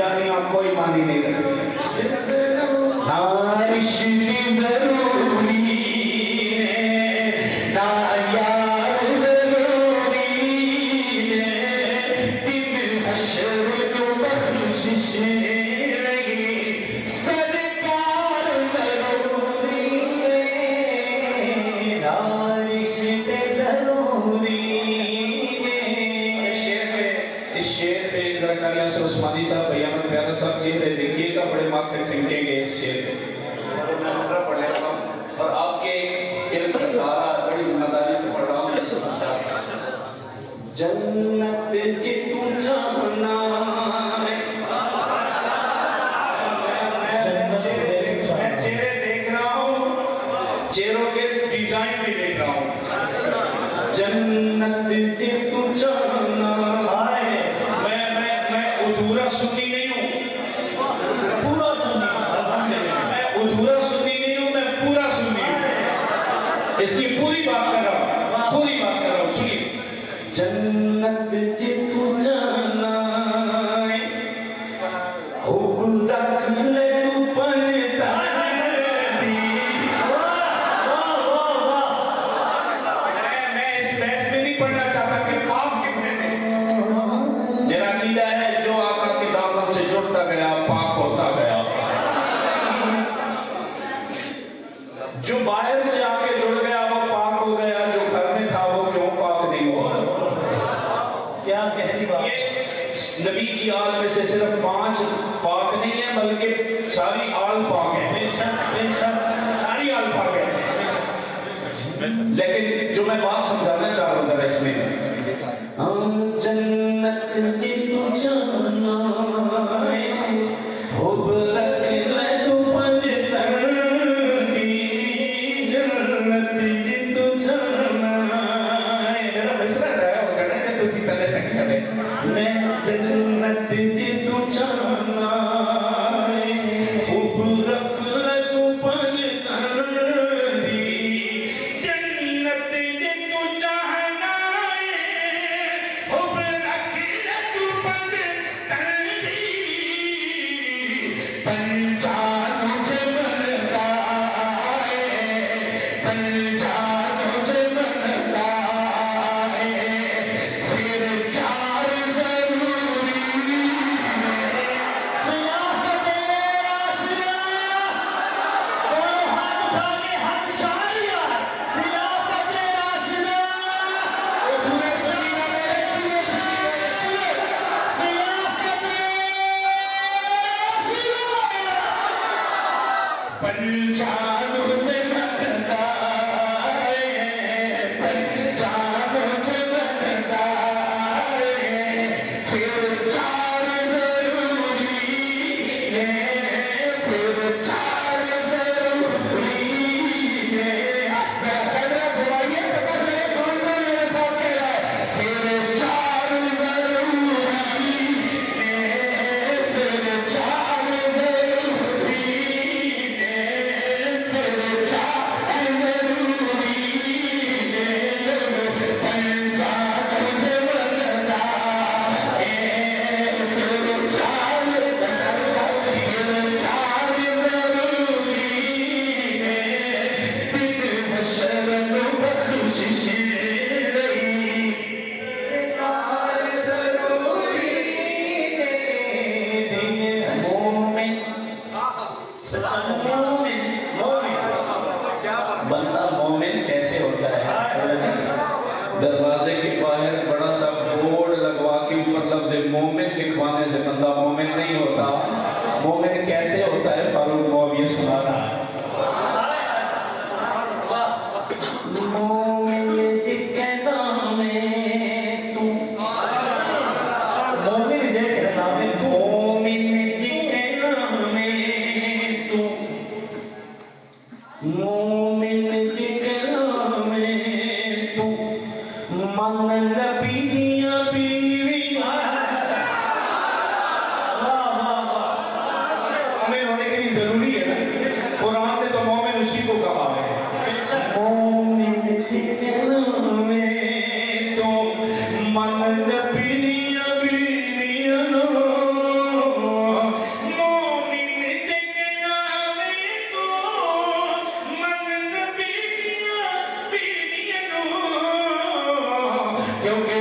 यारियां कोई मानी नहीं रखती। ना इश्क जरूरी है ना यार जरूरी है, दिन हश्र को बख्शिश नहीं सरकार जरूरी है, ना इश्क जरूरी है। शेर पे जरा कालिया से उस्मानी साहब भैया मत प्यारा साहब चेहरे देखिएगा, बड़े माथे ठिमकेंगे इस शेर पे। मैं पढ़ लेता हूँ और आपके इल्म का सहारा बड़ी जिम्मेदारी से पढ़ रहा हूँ। जन्नत की तू जाना मैं चेहरे देख रहा हूँ, चेहरों के डिजाइन भी देख रहा हूँ। जन्नत की तू जाना अधूरा सुन्नी नहीं हूँ, पूरा सुन्नी हूँ। मैं अधूरा सुन्नी नहीं हूँ, मैं पूरा सुन्नी हूँ, इसलिए पूरी बात कर रहा हूँ, पूरी बात कर रहा हूँ। सुनिए, जन्नत जी तू जाना हुब रख ले तू पंजतानी। मैं इस बहस में नहीं पढ़ना चाहता कि पाप कितने थे। मेरा अकीदा है जो आका के दामन से जुड़ता गया पाक होता गया, जो बाहर से आके जुड़ गया वो पाक हो गया, जो घर में था वो क्यों पाक नहीं हुआ। क्या गहरी बात। ये नबी की आल में से सिर्फ 5 पाक नहीं है, बल्कि सारी आल पाक है। सारी आल पाक है। लेकिन जो मैं बात समझाना चाह रहा था इसमें, जन्नत जी तू जाना हुब रख ले तू पंजतानी। जन्नत जी तू जाना मेरा मिसरा जाया हो जाना है, तुसी पहले तक करे। मैं जन्नत जी तू जाना हुब रख ले तू पंजतानी। जन्नत जी तू जाना हुब रख ले तू पंजतानी। पंजाब से बनता है, पंजाब से बनता है, फिर 4 जरूरी है। खिलाफत राशिया दोनों हाथ उठा के हाथ चार यार, खिलाफत राशिया पूरे सुनी ना मेरे पूरे सुनी खिलाफत पंजाब से बनता है, पंजाब से बनता है, फिर 4 जरूरी है, फिर 4 जरूरी है। जरा दवाइयाँ पता चले कौन कौन मेरे साथ कह रहा है। फिर 4 जरूरी है, फिर 4 जरूरी बंदा मोमिन कैसे होता है। दरवाजे के बाहर बड़ा सा बोर्ड लगवा के ऊपर लफ्ज़ मोमिन लिखवाने से बंदा मोमिन नहीं होता। मोमिन कैसे होता है फारूक मौब ये सुना रहा है। मोमिन जी के नाम में तू, मोमिन जी के नाम में तू, मोमिन जी के नाम में तू, मोमिन जी के नाम में तू, मन नबी दिया बीवी। मोमिन होने के लिए जरूरी है ना, क्योंकि